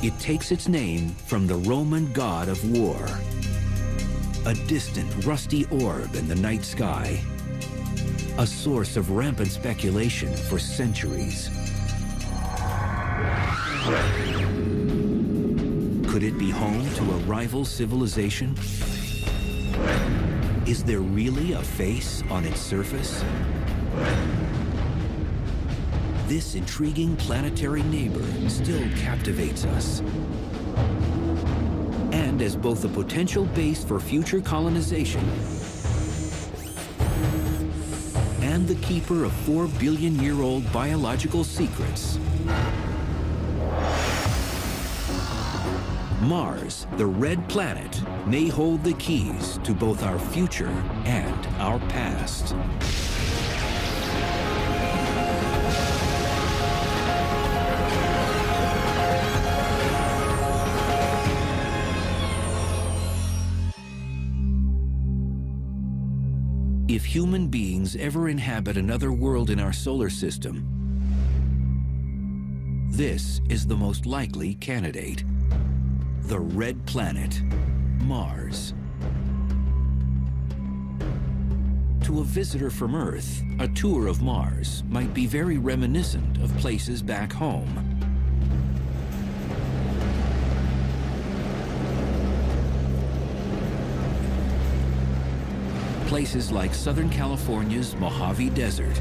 It takes its name from the Roman god of war, a distant, rusty orb in the night sky, a source of rampant speculation for centuries. Could it be home to a rival civilization? Is there really a face on its surface? This intriguing planetary neighbor still captivates us. And as both a potential base for future colonization and the keeper of 4-billion-year-old biological secrets, Mars, the red planet, may hold the keys to both our future and our past. If human beings ever inhabit another world in our solar system, this is the most likely candidate. The red planet, Mars. To a visitor from Earth, a tour of Mars might be very reminiscent of places back home. Places like Southern California's Mojave Desert,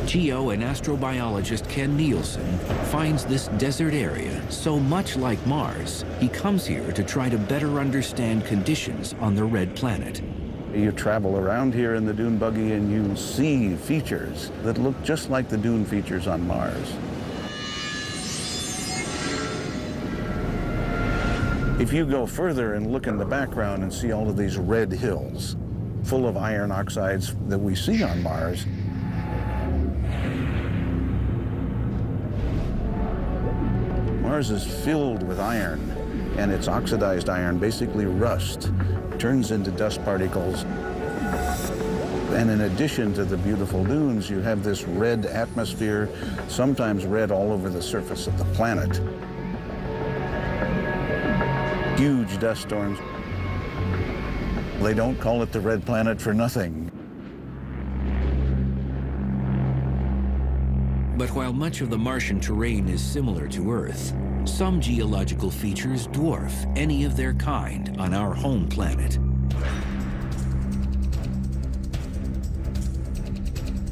geo and astrobiologist Ken Nielsen finds this desert area so much like Mars, he comes here to try to better understand conditions on the red planet. You travel around here in the dune buggy and you see features that look just like the dune features on Mars. If you go further and look in the background and see all of these red hills full of iron oxides that we see on Mars, Mars is filled with iron, and its oxidized iron, basically rust, turns into dust particles. And in addition to the beautiful dunes, you have this red atmosphere, sometimes red all over the surface of the planet. Huge dust storms. They don't call it the red planet for nothing. But while much of the Martian terrain is similar to Earth, some geological features dwarf any of their kind on our home planet.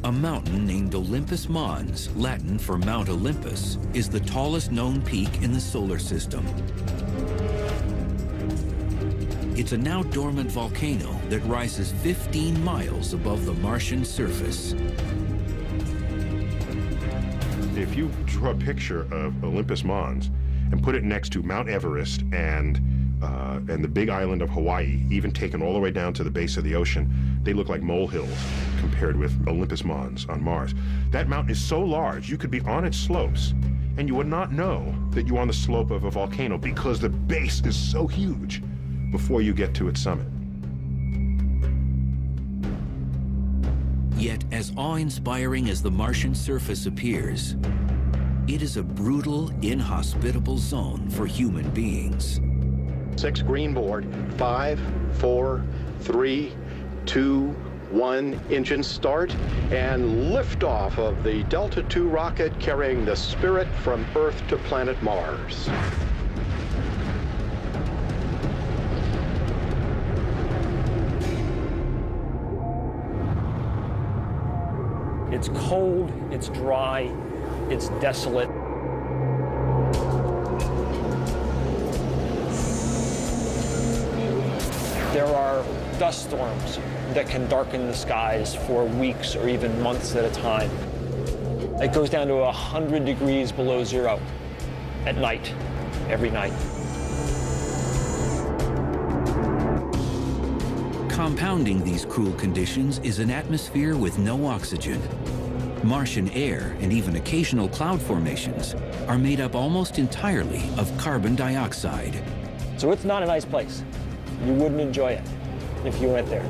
A mountain named Olympus Mons, Latin for Mount Olympus, is the tallest known peak in the solar system. It's a now dormant volcano that rises 15 miles above the Martian surface. If you draw a picture of Olympus Mons and put it next to Mount Everest and the big island of Hawaii, even taken all the way down to the base of the ocean, they look like molehills compared with Olympus Mons on Mars. That mountain is so large, you could be on its slopes and you would not know that you're on the slope of a volcano because the base is so huge before you get to its summit. Yet, as awe-inspiring as the Martian surface appears, it is a brutal, inhospitable zone for human beings. 6 green board, 5, 4, 3, 2, 1, engine start, and liftoff of the Delta II rocket carrying the Spirit from Earth to planet Mars. It's cold, it's dry, it's desolate. There are dust storms that can darken the skies for weeks or even months at a time. It goes down to 100 degrees below zero at night, every night. Compounding these cruel conditions is an atmosphere with no oxygen. Martian air and even occasional cloud formations are made up almost entirely of carbon dioxide. So it's not a nice place. You wouldn't enjoy it if you went there.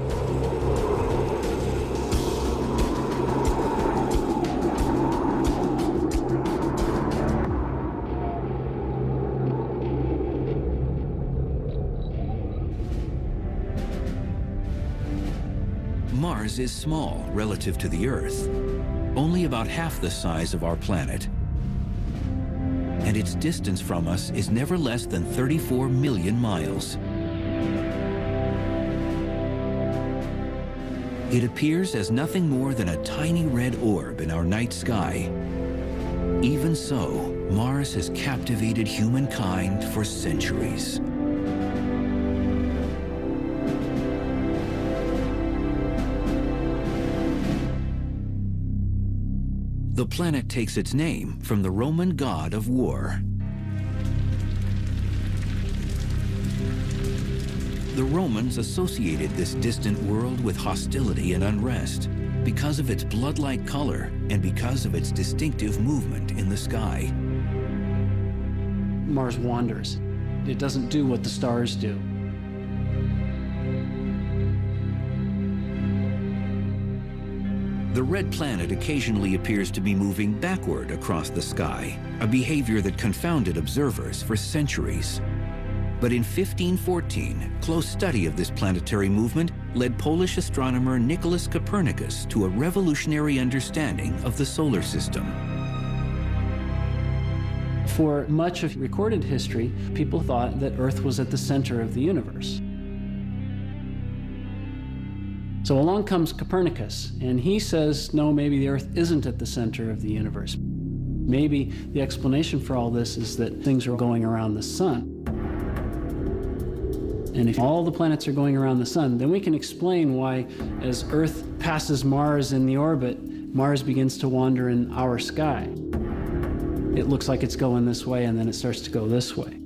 Mars is small relative to the Earth, only about half the size of our planet. And its distance from us is never less than 34 million miles. It appears as nothing more than a tiny red orb in our night sky. Even so, Mars has captivated humankind for centuries. The planet takes its name from the Roman god of war. The Romans associated this distant world with hostility and unrest because of its blood-like color and because of its distinctive movement in the sky. Mars wanders. It doesn't do what the stars do. The red planet occasionally appears to be moving backward across the sky, a behavior that confounded observers for centuries. But in 1514, close study of this planetary movement led Polish astronomer Nicholas Copernicus to a revolutionary understanding of the solar system. For much of recorded history, people thought that Earth was at the center of the universe. So along comes Copernicus, and he says, no, maybe the Earth isn't at the center of the universe. Maybe the explanation for all this is that things are going around the sun. And if all the planets are going around the sun, then we can explain why, as Earth passes Mars in the orbit, Mars begins to wander in our sky. It looks like it's going this way, and then it starts to go this way.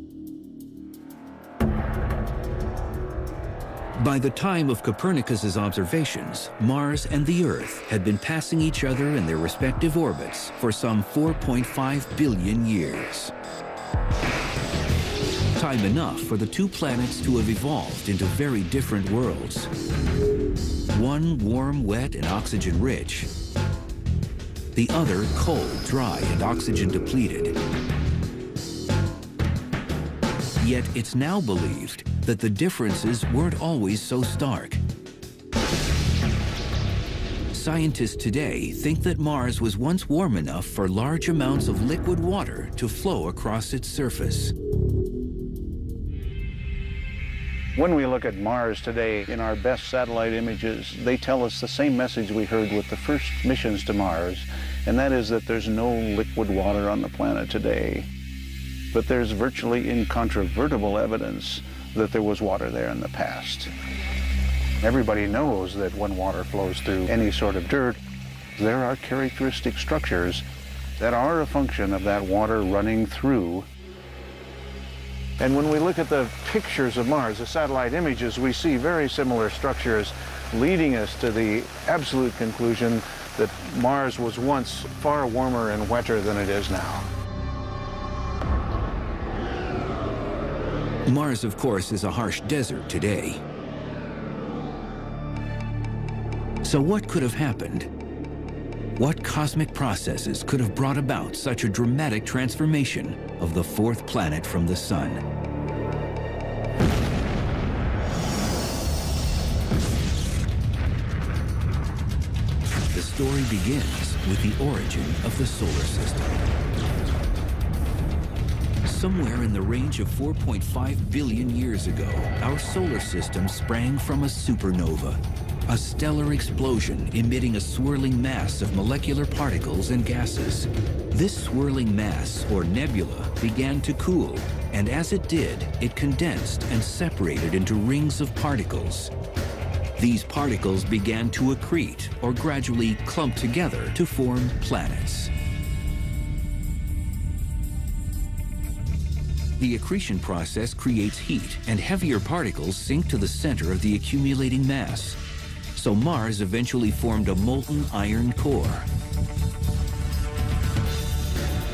By the time of Copernicus's observations, Mars and the Earth had been passing each other in their respective orbits for some 4.5 billion years. Time enough for the two planets to have evolved into very different worlds. One warm, wet, and oxygen-rich. The other cold, dry, and oxygen-depleted. Yet it's now believed that the differences weren't always so stark. Scientists today think that Mars was once warm enough for large amounts of liquid water to flow across its surface. When we look at Mars today in our best satellite images, they tell us the same message we heard with the first missions to Mars, and that is that there's no liquid water on the planet today. But there's virtually incontrovertible evidence that there was water there in the past. Everybody knows that when water flows through any sort of dirt, there are characteristic structures that are a function of that water running through. And when we look at the pictures of Mars, the satellite images, we see very similar structures leading us to the absolute conclusion that Mars was once far warmer and wetter than it is now. Mars, of course, is a harsh desert today. So what could have happened? What cosmic processes could have brought about such a dramatic transformation of the fourth planet from the sun? The story begins with the origin of the solar system. Somewhere in the range of 4.5 billion years ago, our solar system sprang from a supernova, a stellar explosion emitting a swirling mass of molecular particles and gases. This swirling mass, or nebula, began to cool, and as it did, it condensed and separated into rings of particles. These particles began to accrete, or gradually clump together to form planets. The accretion process creates heat, and heavier particles sink to the center of the accumulating mass. So Mars eventually formed a molten iron core.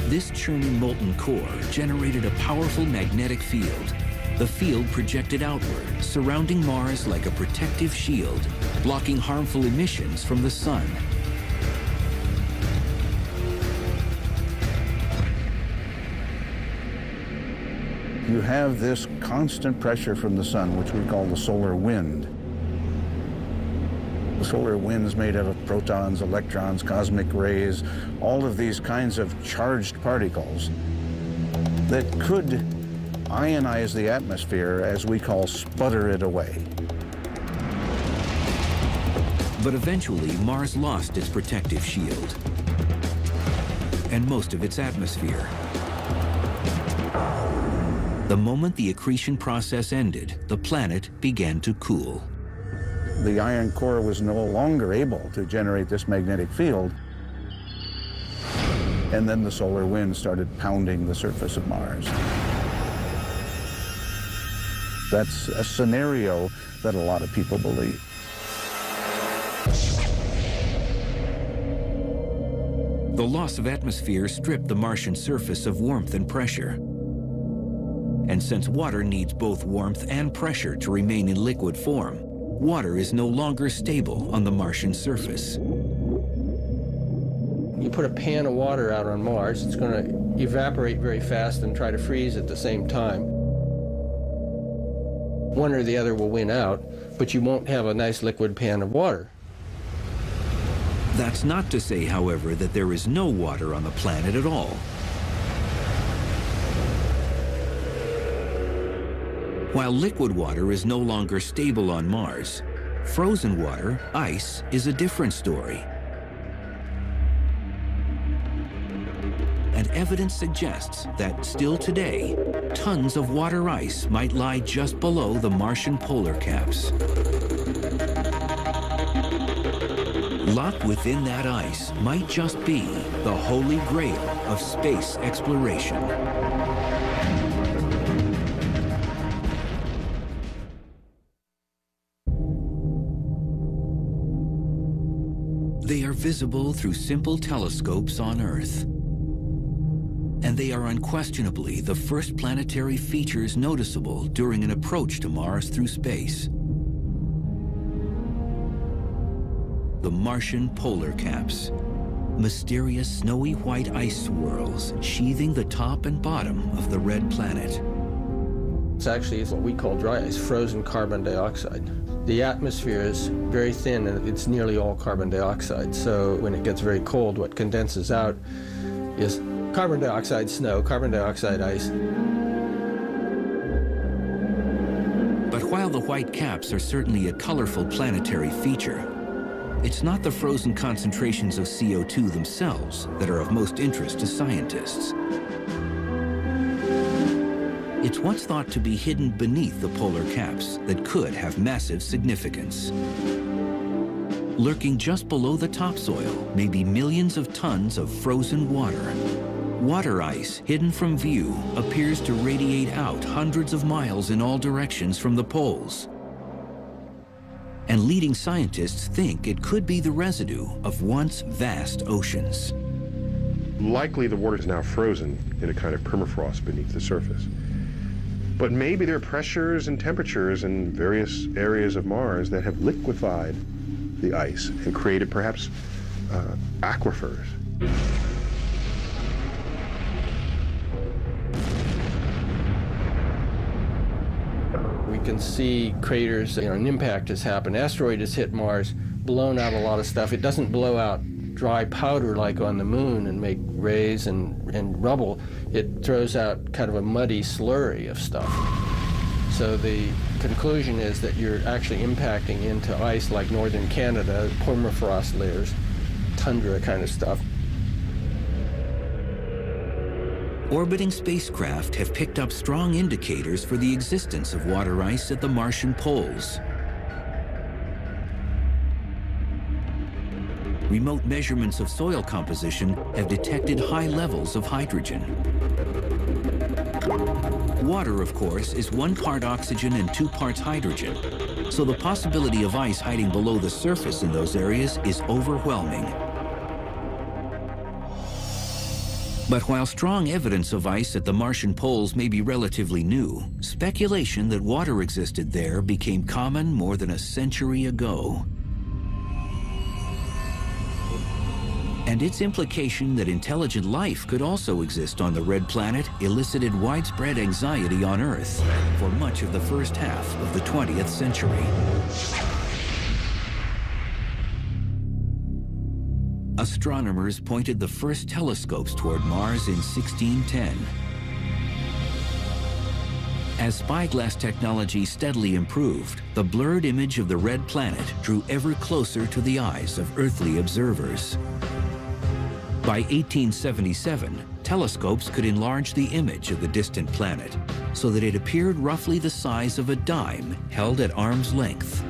This churning molten core generated a powerful magnetic field. The field projected outward, surrounding Mars like a protective shield, blocking harmful emissions from the sun. You have this constant pressure from the sun, which we call the solar wind. The solar winds made up of protons, electrons, cosmic rays, all of these kinds of charged particles that could ionize the atmosphere, as we call sputter it away. But eventually, Mars lost its protective shield and most of its atmosphere. The moment the accretion process ended, the planet began to cool. The iron core was no longer able to generate this magnetic field, and then the solar wind started pounding the surface of Mars. That's a scenario that a lot of people believe. The loss of atmosphere stripped the Martian surface of warmth and pressure. And since water needs both warmth and pressure to remain in liquid form, water is no longer stable on the Martian surface. You put a pan of water out on Mars, it's going to evaporate very fast and try to freeze at the same time. One or the other will win out, but you won't have a nice liquid pan of water. That's not to say, however, that there is no water on the planet at all. While liquid water is no longer stable on Mars, frozen water, ice, is a different story. And evidence suggests that still today, tons of water ice might lie just below the Martian polar caps. Locked within that ice might just be the holy grail of space exploration. They are visible through simple telescopes on Earth. And they are unquestionably the first planetary features noticeable during an approach to Mars through space. The Martian polar caps, mysterious snowy white ice swirls sheathing the top and bottom of the red planet. It's actually what we call dry ice, frozen carbon dioxide. The atmosphere is very thin and it's nearly all carbon dioxide. So when it gets very cold, what condenses out is carbon dioxide snow, carbon dioxide ice. But while the white caps are certainly a colorful planetary feature, it's not the frozen concentrations of CO2 themselves that are of most interest to scientists. It's what's thought to be hidden beneath the polar caps that could have massive significance. Lurking just below the topsoil may be millions of tons of frozen water. Water ice, hidden from view, appears to radiate out hundreds of miles in all directions from the poles. And leading scientists think it could be the residue of once vast oceans. Likely the water is now frozen in a kind of permafrost beneath the surface. But maybe there are pressures and temperatures in various areas of Mars that have liquefied the ice and created perhaps aquifers. We can see craters, an impact has happened. Asteroid has hit Mars, blown out a lot of stuff. It doesn't blow out dry powder like on the moon and make rays and rubble. It throws out kind of a muddy slurry of stuff. So the conclusion is that you're actually impacting into ice like northern Canada, permafrost layers, tundra kind of stuff. Orbiting spacecraft have picked up strong indicators for the existence of water ice at the Martian poles. Remote measurements of soil composition have detected high levels of hydrogen. Water, of course, is 1 part oxygen and 2 parts hydrogen, so the possibility of ice hiding below the surface in those areas is overwhelming. But while strong evidence of ice at the Martian poles may be relatively new, speculation that water existed there became common more than a century ago. And its implication that intelligent life could also exist on the red planet elicited widespread anxiety on Earth for much of the first half of the 20th century. astronomers pointed the first telescopes toward Mars in 1610. As spyglass technology steadily improved, the blurred image of the red planet drew ever closer to the eyes of earthly observers. By 1877, telescopes could enlarge the image of the distant planet so that it appeared roughly the size of a dime held at arm's length.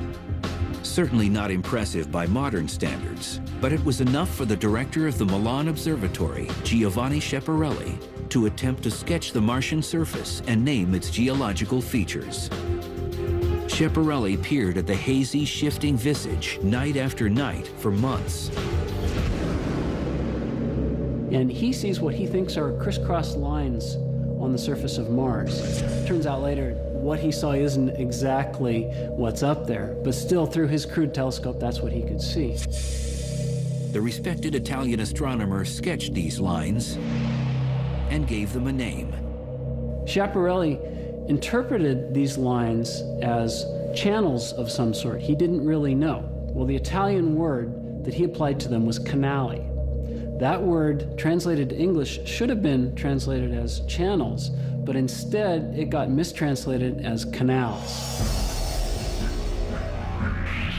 Certainly not impressive by modern standards, but it was enough for the director of the Milan Observatory, Giovanni Schiaparelli, to attempt to sketch the Martian surface and name its geological features. Schiaparelli peered at the hazy, shifting visage night after night for months. And he sees what he thinks are crisscross lines on the surface of Mars. Turns out later, what he saw isn't exactly what's up there, but still, through his crude telescope, that's what he could see. The respected Italian astronomer sketched these lines and gave them a name. Schiaparelli interpreted these lines as channels of some sort. He didn't really know. Well, the Italian word that he applied to them was canali. That word, translated to English, should have been translated as channels, but instead it got mistranslated as canals.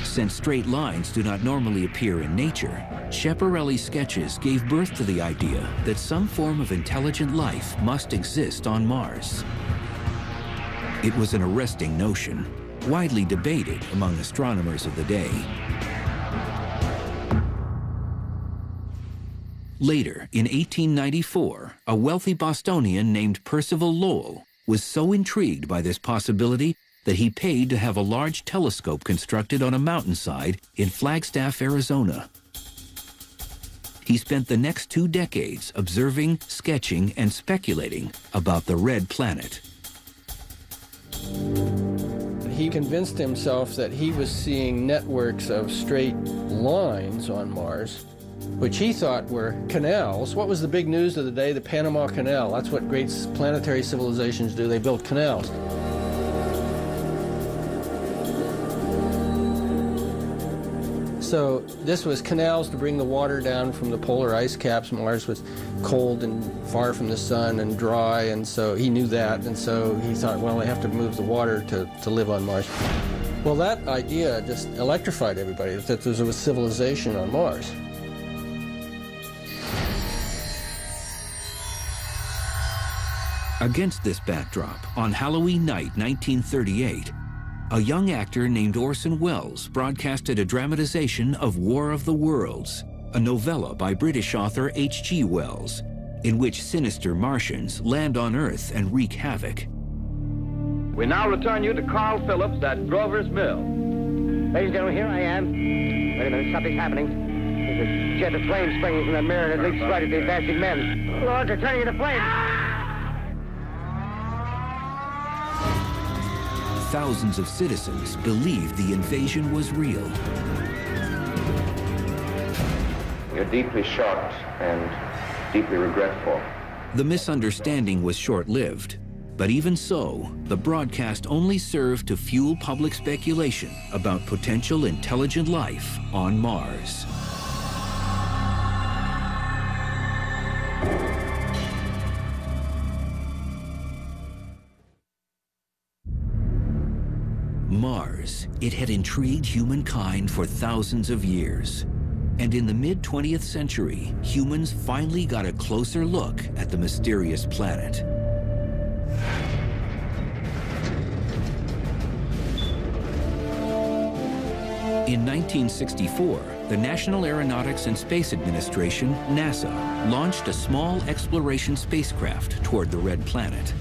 Since straight lines do not normally appear in nature, Schiaparelli's sketches gave birth to the idea that some form of intelligent life must exist on Mars. It was an arresting notion, widely debated among astronomers of the day. Later, in 1894, a wealthy Bostonian named Percival Lowell was so intrigued by this possibility that he paid to have a large telescope constructed on a mountainside in Flagstaff, Arizona. He spent the next 2 decades observing, sketching, and speculating about the red planet. He convinced himself that he was seeing networks of straight lines on Mars, which he thought were canals. What was the big news of the day? The Panama Canal. That's what great planetary civilizations do. They build canals. So this was canals to bring the water down from the polar ice caps. Mars was cold and far from the sun and dry, and so he knew that, and so he thought, well, they have to move the water to live on Mars. Well, that idea just electrified everybody, that there was a civilization on Mars. Against this backdrop, on Halloween night 1938, a young actor named Orson Welles broadcasted a dramatization of War of the Worlds, a novella by British author H.G. Wells, in which sinister Martians land on Earth and wreak havoc. We now return you to Carl Phillips at Grover's Mill. Ladies and gentlemen, here I am. Wait a minute, something's happening. There's a jet of flame springing from the mirror and it leaps right at the advancing men. Lord, they're turning into flames. Thousands of citizens believed the invasion was real. We're deeply shocked and deeply regretful. The misunderstanding was short-lived, but even so, the broadcast only served to fuel public speculation about potential intelligent life on Mars. Mars, it had intrigued humankind for thousands of years. And in the mid-20th century, humans finally got a closer look at the mysterious planet. In 1964, the National Aeronautics and Space Administration, NASA, launched a small exploration spacecraft toward the red planet.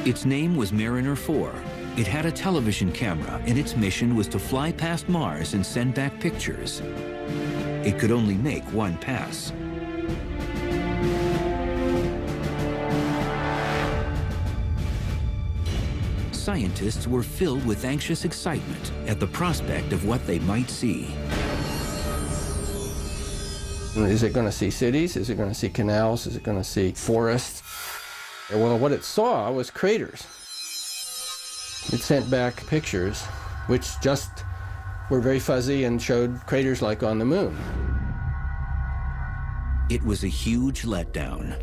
Its name was Mariner 4. It had a television camera, and its mission was to fly past Mars and send back pictures. It could only make one pass. Scientists were filled with anxious excitement at the prospect of what they might see. Is it going to see cities? Is it going to see canals? Is it going to see forests? Well, what it saw was craters. It sent back pictures which just were very fuzzy and showed craters like on the moon. It was a huge letdown.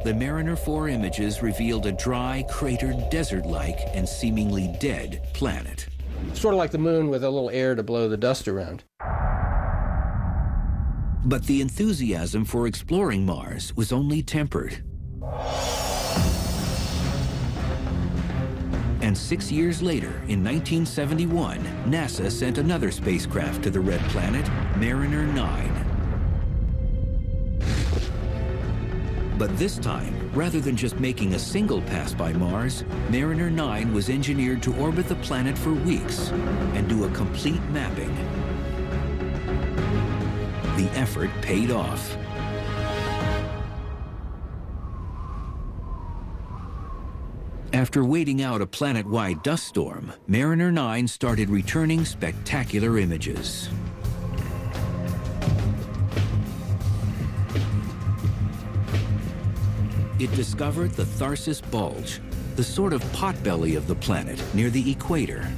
The Mariner 4 images revealed a dry, cratered, desert-like, and seemingly dead planet. Sort of like the moon with a little air to blow the dust around. But the enthusiasm for exploring Mars was only tempered. And 6 years later, in 1971, NASA sent another spacecraft to the red planet, Mariner 9. But this time, rather than just making a single pass by Mars, Mariner 9 was engineered to orbit the planet for weeks and do a complete mapping. The effort paid off. After waiting out a planet-wide dust storm, Mariner 9 started returning spectacular images. It discovered the Tharsis Bulge, the sort of potbelly of the planet near the equator.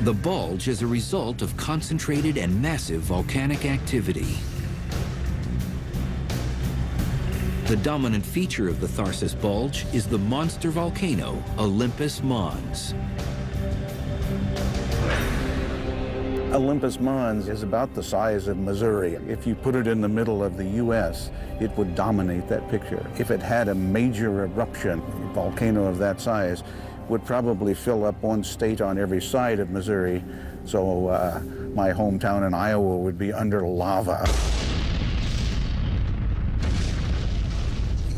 The bulge is a result of concentrated and massive volcanic activity. The dominant feature of the Tharsis Bulge is the monster volcano, Olympus Mons. Olympus Mons is about the size of Missouri. If you put it in the middle of the U.S., it would dominate that picture. If it had a major eruption, a volcano of that size would probably fill up one state on every side of Missouri, so my hometown in Iowa would be under lava.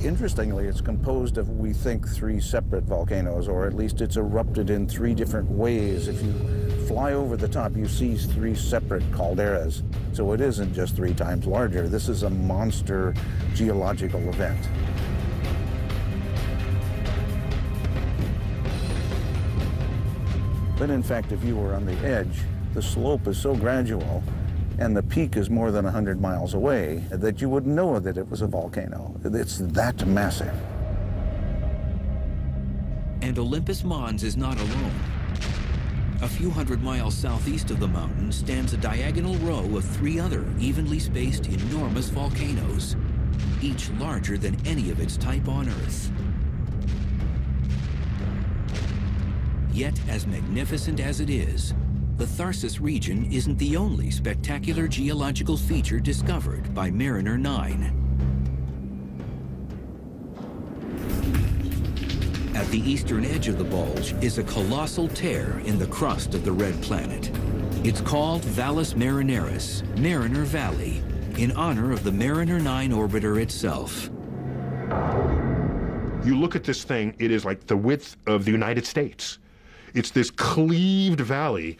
Interestingly, it's composed of, we think, 3 separate volcanoes, or at least it's erupted in 3 different ways. If you fly over the top, you see 3 separate calderas. So it isn't just 3 times larger. This is a monster geological event. But in fact, if you were on the edge, the slope is so gradual and the peak is more than 100 miles away that you would know that it was a volcano. It's that massive. And Olympus Mons is not alone. A few hundred miles southeast of the mountain stands a diagonal row of 3 other evenly spaced enormous volcanoes, each larger than any of its type on Earth. Yet, as magnificent as it is, the Tharsis region isn't the only spectacular geological feature discovered by Mariner 9. At the eastern edge of the bulge is a colossal tear in the crust of the red planet. It's called Valles Marineris, Mariner Valley, in honor of the Mariner 9 orbiter itself. You look at this thing, it is like the width of the United States. It's this cleaved valley.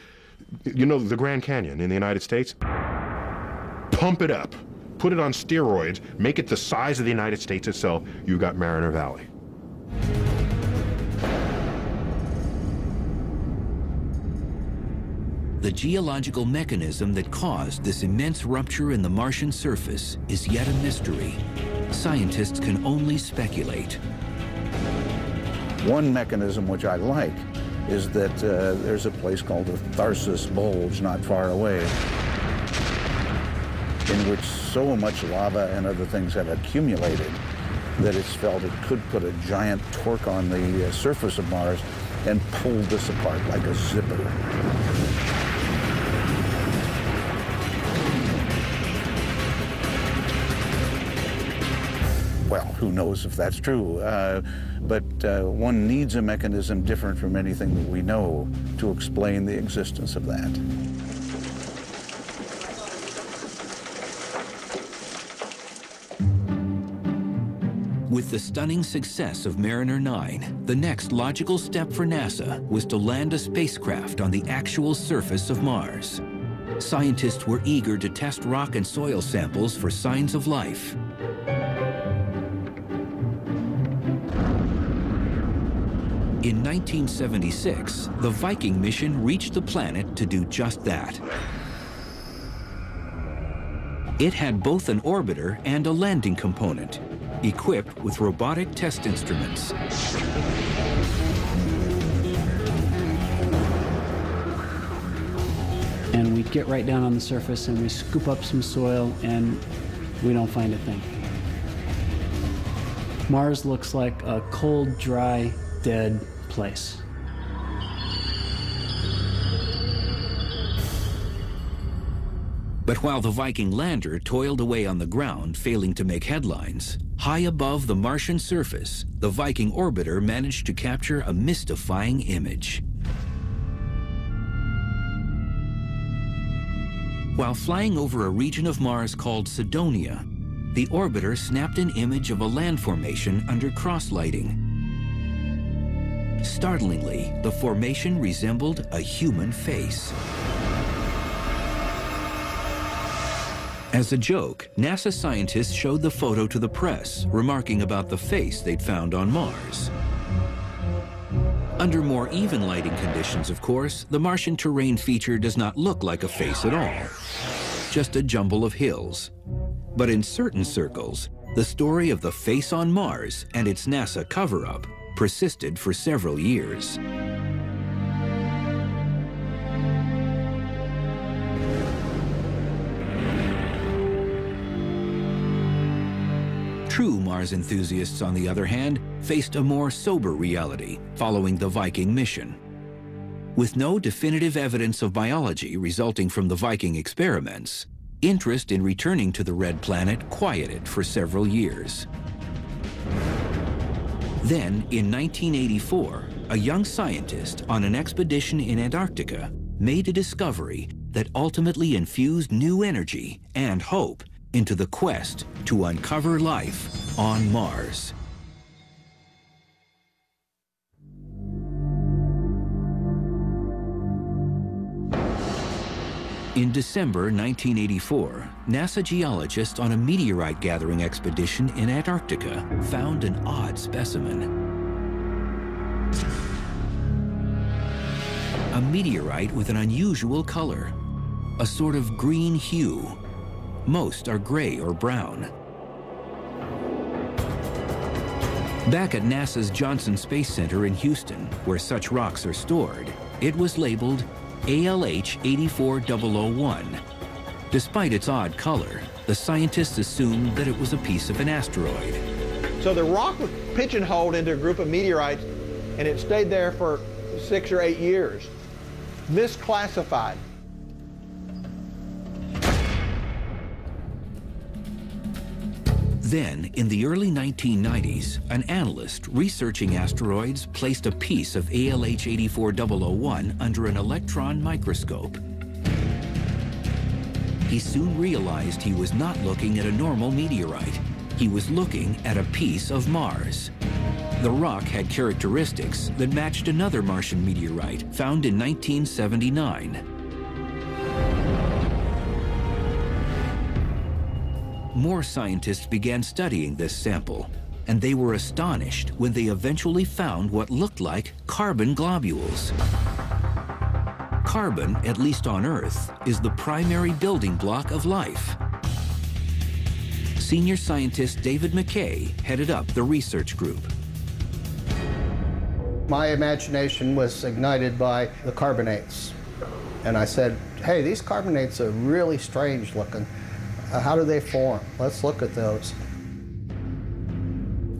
You know the Grand Canyon in the United States? Pump it up, put it on steroids, make it the size of the United States itself, you've got Mariner Valley. The geological mechanism that caused this immense rupture in the Martian surface is yet a mystery. Scientists can only speculate. One mechanism which I like is that there's a place called the Tharsis Bulge not far away, in which so much lava and other things have accumulated that it's felt it could put a giant torque on the surface of Mars and pull this apart like a zipper. Well, who knows if that's true, but one needs a mechanism different from anything that we know to explain the existence of that. With the stunning success of Mariner 9, the next logical step for NASA was to land a spacecraft on the actual surface of Mars. Scientists were eager to test rock and soil samples for signs of life. In 1976, the Viking mission reached the planet to do just that. It had both an orbiter and a landing component, equipped with robotic test instruments. And we get right down on the surface and we scoop up some soil and we don't find a thing. Mars looks like a cold, dry, dead place. But while the Viking lander toiled away on the ground, failing to make headlines, high above the Martian surface, the Viking orbiter managed to capture a mystifying image. While flying over a region of Mars called Cydonia, the orbiter snapped an image of a land formation under cross-lighting. Startlingly, the formation resembled a human face. As a joke, NASA scientists showed the photo to the press, remarking about the face they'd found on Mars. Under more even lighting conditions, of course, the Martian terrain feature does not look like a face at all, just a jumble of hills. But in certain circles, the story of the face on Mars and its NASA cover-up persisted for several years. True Mars enthusiasts, on the other hand, faced a more sober reality following the Viking mission. With no definitive evidence of biology resulting from the Viking experiments, interest in returning to the red planet quieted for several years. Then, in 1984, a young scientist on an expedition in Antarctica made a discovery that ultimately infused new energy and hope into the quest to uncover life on Mars. In December 1984, NASA geologists on a meteorite gathering expedition in Antarctica found an odd specimen. A meteorite with an unusual color, a sort of green hue. Most are gray or brown. Back at NASA's Johnson Space Center in Houston, where such rocks are stored, it was labeled ALH 84001. Despite its odd color, the scientists assumed that it was a piece of an asteroid. So the rock was pigeonholed into a group of meteorites, and it stayed there for 6 or 8 years. Misclassified. Then, in the early 1990s, an analyst researching asteroids placed a piece of ALH 84001 under an electron microscope. He soon realized he was not looking at a normal meteorite. He was looking at a piece of Mars. The rock had characteristics that matched another Martian meteorite found in 1979. More scientists began studying this sample, and they were astonished when they eventually found what looked like carbon globules. Carbon, at least on Earth, is the primary building block of life. Senior scientist David McKay headed up the research group. My imagination was ignited by the carbonates. And I said, hey, these carbonates are really strange looking. How do they form? Let's look at those.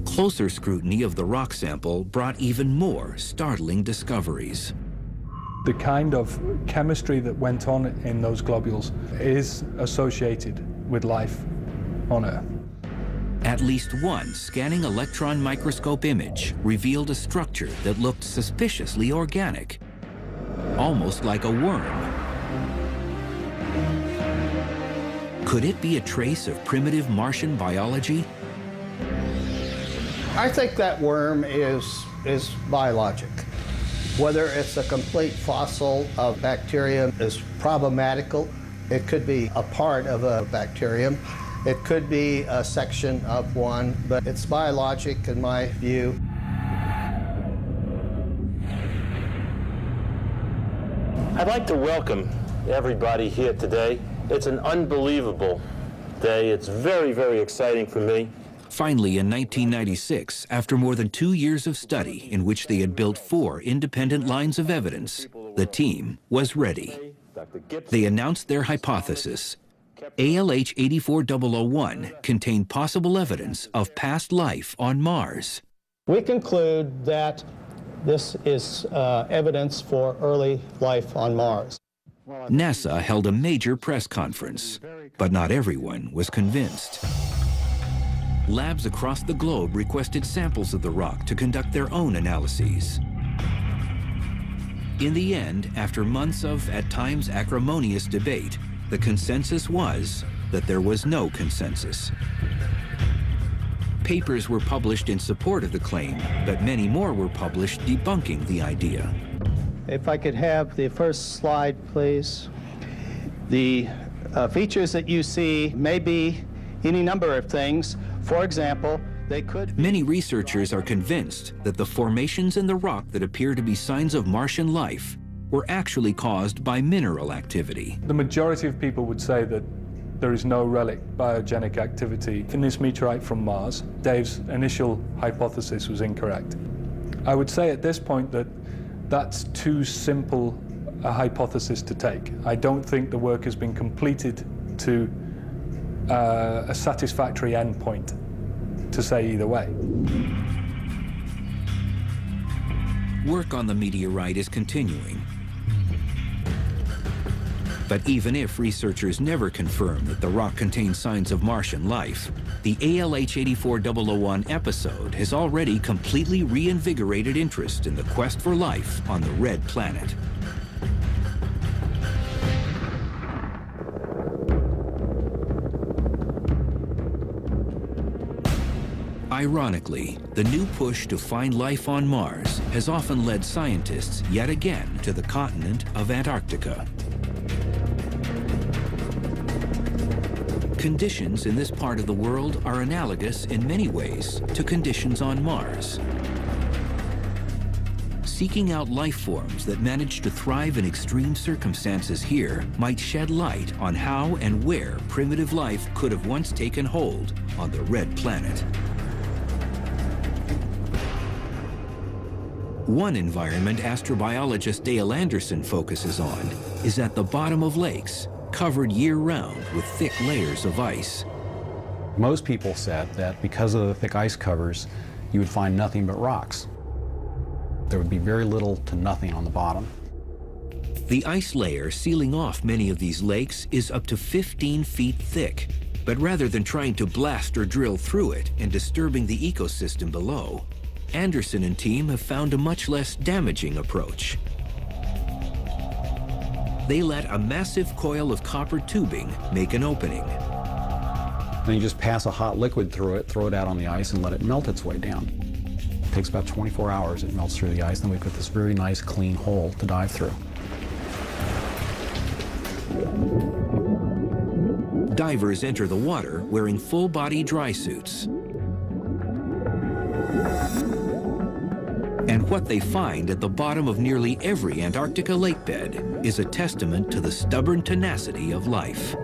Closer scrutiny of the rock sample brought even more startling discoveries. The kind of chemistry that went on in those globules is associated with life on Earth. At least one scanning electron microscope image revealed a structure that looked suspiciously organic, almost like a worm. Could it be a trace of primitive Martian biology? I think that worm is biologic. Whether it's a complete fossil of bacterium is problematical. It could be a part of a bacterium. It could be a section of one, but it's biologic in my view. I'd like to welcome everybody here today. It's an unbelievable day. It's very, very exciting for me. Finally, in 1996, after more than 2 years of study in which they had built 4 independent lines of evidence, the team was ready. They announced their hypothesis. ALH 84001 contained possible evidence of past life on Mars. We conclude that this is evidence for early life on Mars. NASA held a major press conference, but not everyone was convinced. Labs across the globe requested samples of the rock to conduct their own analyses. In the end, after months of, at times, acrimonious debate, the consensus was that there was no consensus. Papers were published in support of the claim, but many more were published debunking the idea. If I could have the first slide, please. The features that you see may be any number of things. For example, they could... Many researchers are convinced that the formations in the rock that appear to be signs of Martian life were actually caused by mineral activity. The majority of people would say that there is no relic biogenic activity in this meteorite from Mars. Dave's initial hypothesis was incorrect. I would say at this point that that's too simple a hypothesis to take. I don't think the work has been completed to a satisfactory endpoint to say either way. Work on the meteorite is continuing. But even if researchers never confirm that the rock contains signs of Martian life, the ALH 84001 episode has already completely reinvigorated interest in the quest for life on the red planet. Ironically, the new push to find life on Mars has often led scientists yet again to the continent of Antarctica. Conditions in this part of the world are analogous in many ways to conditions on Mars. Seeking out life forms that manage to thrive in extreme circumstances here might shed light on how and where primitive life could have once taken hold on the red planet. One environment astrobiologist Dale Anderson focuses on is at the bottom of lakes, covered year-round with thick layers of ice. Most people said that because of the thick ice covers, you would find nothing but rocks. There would be very little to nothing on the bottom. The ice layer sealing off many of these lakes is up to 15 feet thick, but rather than trying to blast or drill through it and disturbing the ecosystem below, Anderson and team have found a much less damaging approach. They let a massive coil of copper tubing make an opening. Then you just pass a hot liquid through it, throw it out on the ice, and let it melt its way down. It takes about 24 hours. It melts through the ice, then we've got this very nice, clean hole to dive through. Divers enter the water wearing full-body dry suits. And what they find at the bottom of nearly every Antarctica lake bed is a testament to the stubborn tenacity of life.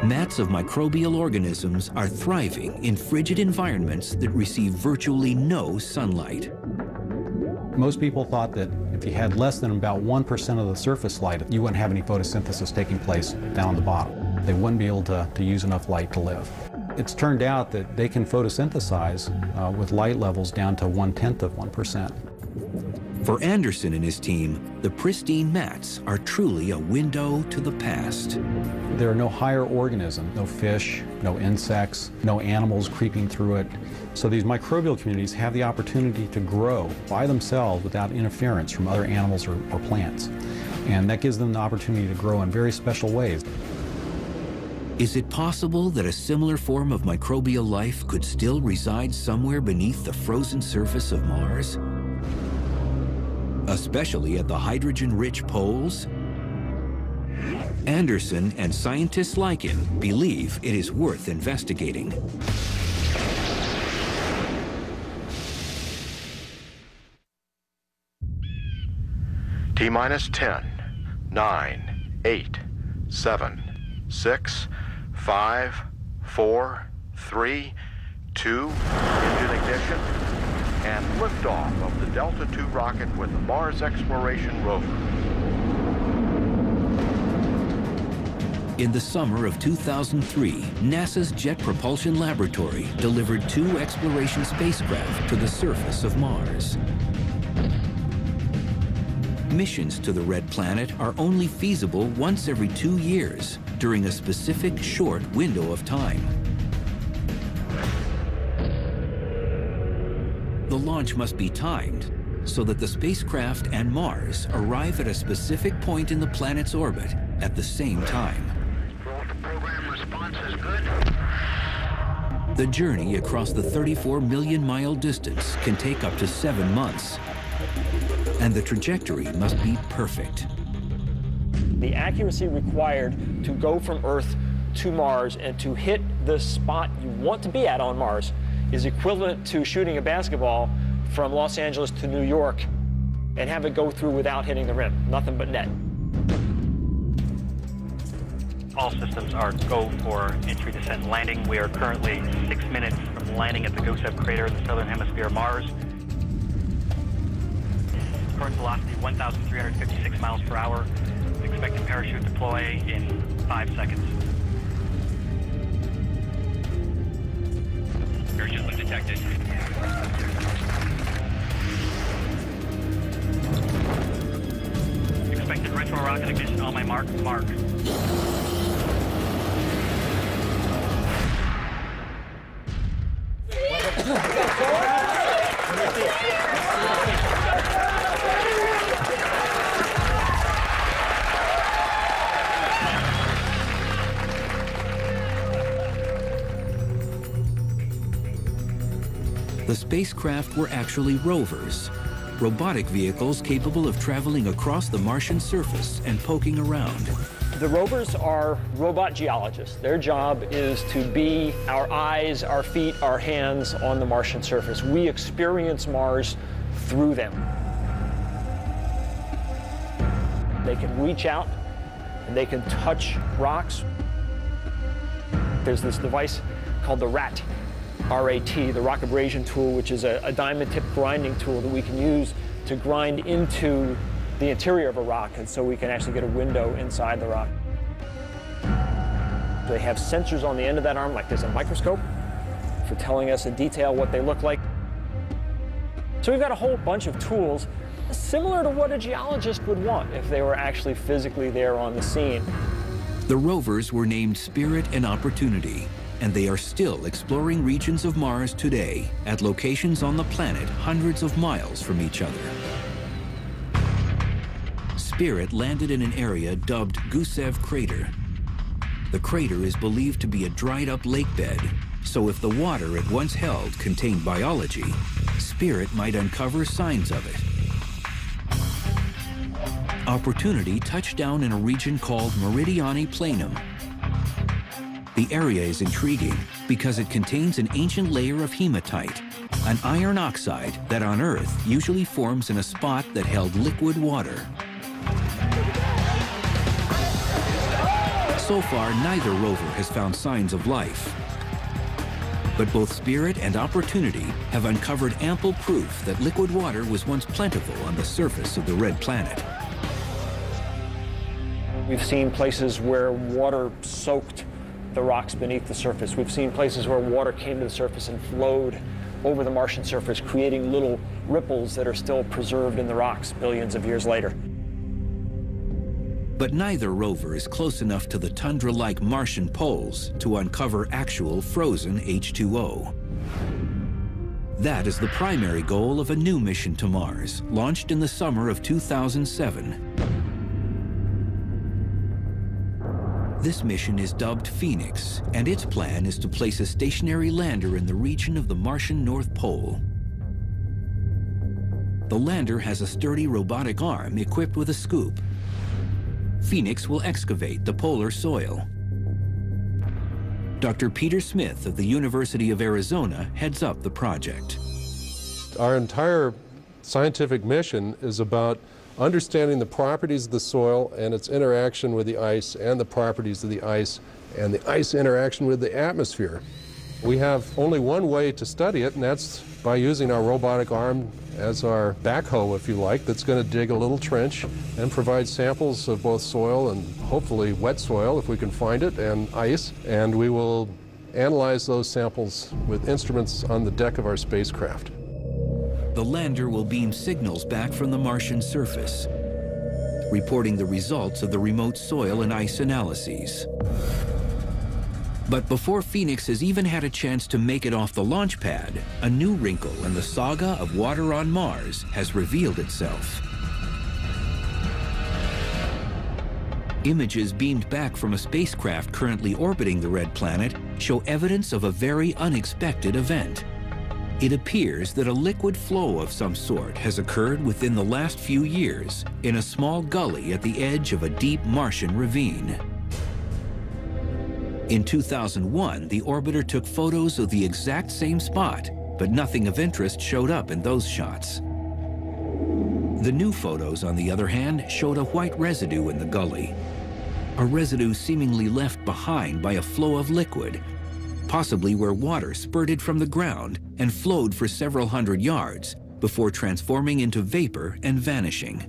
Mats of microbial organisms are thriving in frigid environments that receive virtually no sunlight. Most people thought that if you had less than about 1% of the surface light, you wouldn't have any photosynthesis taking place down on the bottom. They wouldn't be able to use enough light to live. It's turned out that they can photosynthesize with light levels down to 1/10 of 1%. For Anderson and his team, the pristine mats are truly a window to the past. There are no higher organisms, no fish, no insects, no animals creeping through it. So these microbial communities have the opportunity to grow by themselves without interference from other animals or plants. And that gives them the opportunity to grow in very special ways. Is it possible that a similar form of microbial life could still reside somewhere beneath the frozen surface of Mars? Especially at the hydrogen-rich poles? Anderson and scientists like him believe it is worth investigating. T-minus 10, 9, 8, 7, 6, 5, 4, 3, 2, engine ignition, and liftoff of the Delta II rocket with the Mars Exploration Rover. In the summer of 2003, NASA's Jet Propulsion Laboratory delivered 2 exploration spacecraft to the surface of Mars. Missions to the red planet are only feasible once every 2 years during a specific short window of time. The launch must be timed so that the spacecraft and Mars arrive at a specific point in the planet's orbit at the same time. The journey across the 34 million mile distance can take up to 7 months, and the trajectory must be perfect. The accuracy required to go from Earth to Mars and to hit the spot you want to be at on Mars is equivalent to shooting a basketball from Los Angeles to New York and have it go through without hitting the rim, nothing but net. All systems are go for entry, descent, and landing. We are currently 6 minutes from landing at the Gusev crater in the southern hemisphere of Mars. Current velocity 1,356 miles per hour. Expected parachute deploy in 5 seconds. Parachute lift detected. Expected retro rocket ignition on my mark. The spacecraft were actually rovers, robotic vehicles capable of traveling across the Martian surface and poking around. The rovers are robot geologists. Their job is to be our eyes, our feet, our hands on the Martian surface. We experience Mars through them. They can reach out and they can touch rocks. There's this device called the RAT, R-A-T, the rock abrasion tool, which is a diamond tip grinding tool that we can use to grind into the interior of a rock, and so we can actually get a window inside the rock. They have sensors on the end of that arm, like there's a microscope, for telling us in detail what they look like. So we've got a whole bunch of tools similar to what a geologist would want if they were actually physically there on the scene. The rovers were named Spirit and Opportunity, and they are still exploring regions of Mars today at locations on the planet hundreds of miles from each other. Spirit landed in an area dubbed Gusev Crater. The crater is believed to be a dried-up lake bed, so if the water it once held contained biology, Spirit might uncover signs of it. Opportunity touched down in a region called Meridiani Planum. The area is intriguing because it contains an ancient layer of hematite, an iron oxide that on Earth usually forms in a spot that held liquid water. So far, neither rover has found signs of life. But both Spirit and Opportunity have uncovered ample proof that liquid water was once plentiful on the surface of the red planet. We've seen places where water soaked the rocks beneath the surface. We've seen places where water came to the surface and flowed over the Martian surface, creating little ripples that are still preserved in the rocks billions of years later. But neither rover is close enough to the tundra-like Martian poles to uncover actual frozen H2O. That is the primary goal of a new mission to Mars, launched in the summer of 2007. This mission is dubbed Phoenix, and its plan is to place a stationary lander in the region of the Martian North Pole. The lander has a sturdy robotic arm equipped with a scoop. Phoenix will excavate the polar soil. Dr. Peter Smith of the University of Arizona heads up the project. Our entire scientific mission is about understanding the properties of the soil and its interaction with the ice, and the properties of the ice and the ice interaction with the atmosphere. We have only one way to study it, and that's by using our robotic arm as our backhoe, if you like, that's going to dig a little trench and provide samples of both soil and hopefully wet soil, if we can find it, and ice. And we will analyze those samples with instruments on the deck of our spacecraft. The lander will beam signals back from the Martian surface, reporting the results of the remote soil and ice analyses. But before Phoenix has even had a chance to make it off the launch pad, a new wrinkle in the saga of water on Mars has revealed itself. Images beamed back from a spacecraft currently orbiting the red planet show evidence of a very unexpected event. It appears that a liquid flow of some sort has occurred within the last few years in a small gully at the edge of a deep Martian ravine. In 2001, the orbiter took photos of the exact same spot, but nothing of interest showed up in those shots. The new photos, on the other hand, showed a white residue in the gully, a residue seemingly left behind by a flow of liquid, possibly where water spurted from the ground and flowed for several hundred yards before transforming into vapor and vanishing.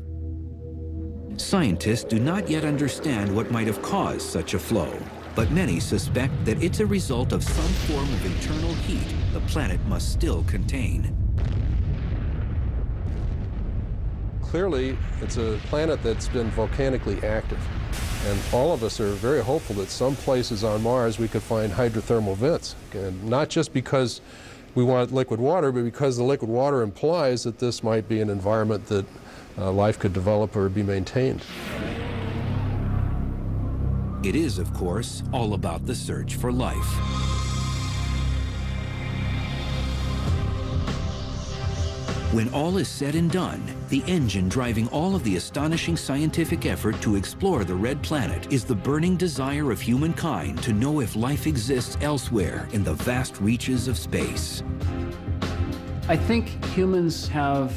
Scientists do not yet understand what might have caused such a flow, but many suspect that it's a result of some form of internal heat the planet must still contain. Clearly, it's a planet that's been volcanically active. And all of us are very hopeful that some places on Mars we could find hydrothermal vents. And not just because we want liquid water, but because the liquid water implies that this might be an environment that life could develop or be maintained. It is, of course, all about the search for life. When all is said and done, the engine driving all of the astonishing scientific effort to explore the red planet is the burning desire of humankind to know if life exists elsewhere in the vast reaches of space. I think humans have,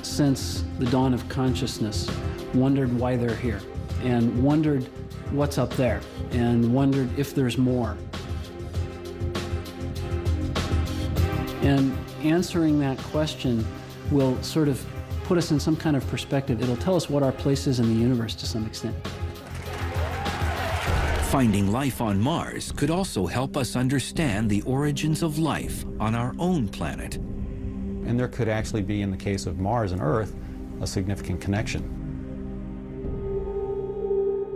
since the dawn of consciousness, wondered why they're here, and wondered what's up there, and wondered if there's more. And answering that question will sort of put us in some kind of perspective. It'll tell us what our place is in the universe to some extent. Finding life on Mars could also help us understand the origins of life on our own planet. And there could actually be, in the case of Mars and Earth, a significant connection.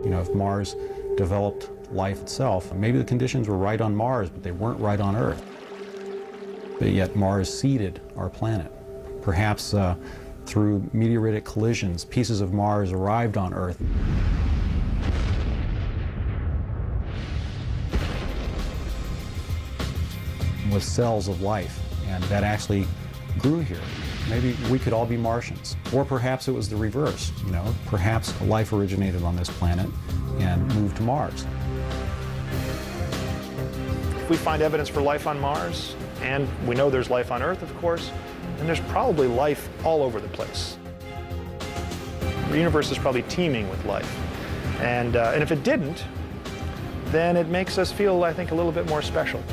You know, if Mars developed life itself, maybe the conditions were right on Mars, but they weren't right on Earth. But yet Mars seeded our planet. Perhaps through meteoritic collisions, pieces of Mars arrived on Earth. With cells of life, and that actually grew here. Maybe we could all be Martians. Or perhaps it was the reverse, you know. Perhaps life originated on this planet and moved to Mars. If we find evidence for life on Mars, and we know there's life on Earth, of course, then there's probably life all over the place. The universe is probably teeming with life. And if it didn't, then it makes us feel, I think, a little bit more special.